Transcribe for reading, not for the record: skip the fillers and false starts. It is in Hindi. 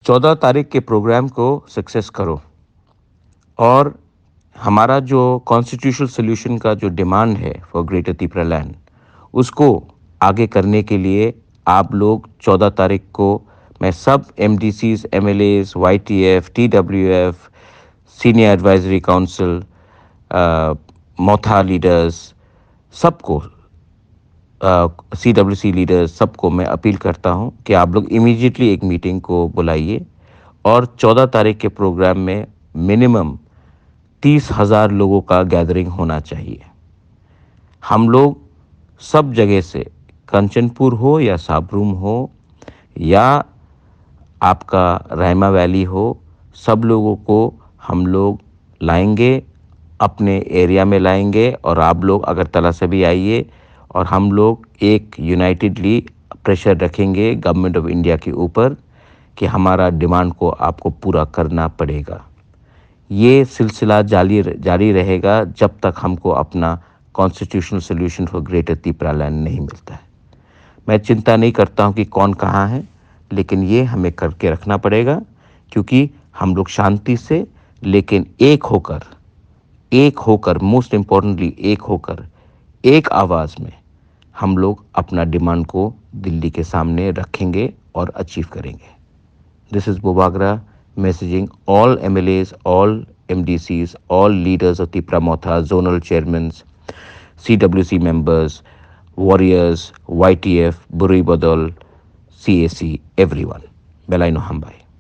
14 तारीख के प्रोग्राम को सक्सेस करो और हमारा जो कॉन्स्टिट्यूशनल सॉल्यूशन का जो डिमांड है फॉर ग्रेटर त्रिपुरा लैंड, उसको आगे करने के लिए आप लोग 14 तारीख को मैं सब MDCs, MLAs, YTF, TWF, senior advisory council, Motha leaders, सबको, सीडब्ल्यूसी लीडर्स, सबको मैं अपील करता हूं कि आप लोग इमीडिएटली एक मीटिंग को बुलाइए और 14 तारीख के प्रोग्राम में मिनिमम 30,000 लोगों का गैदरिंग होना चाहिए। हम लोग सब जगह से, कंचनपुर हो या साबरूम हो या आपका रायमा वैली हो, सब लोगों को हम लोग लाएंगे, अपने एरिया में लाएंगे और आप लोग अगरतला से भी आइए और हम लोग एक यूनाइटेडली प्रेशर रखेंगे गवर्नमेंट ऑफ इंडिया के ऊपर कि हमारा डिमांड को आपको पूरा करना पड़ेगा। ये सिलसिला जारी रहेगा जब तक हमको अपना constitutional solution for greater Tripura land नहीं मिलता है। मैं चिंता नहीं करता हूँ कि कौन कहाँ है, लेकिन ये हमें करके रखना पड़ेगा क्योंकि हम लोग शांति से लेकिन एक होकर मोस्ट इम्पोर्टेंटली एक होकर, एक आवाज़ में हम लोग अपना डिमांड को दिल्ली के सामने रखेंगे और अचीव करेंगे। This is Bobagra messaging all MLAs, all MDCs, all leaders of Tripura Motha, zonal chairmen, CWC members, warriors, YTF, Burui Badal, CAC, everyone. Belaino Hambai.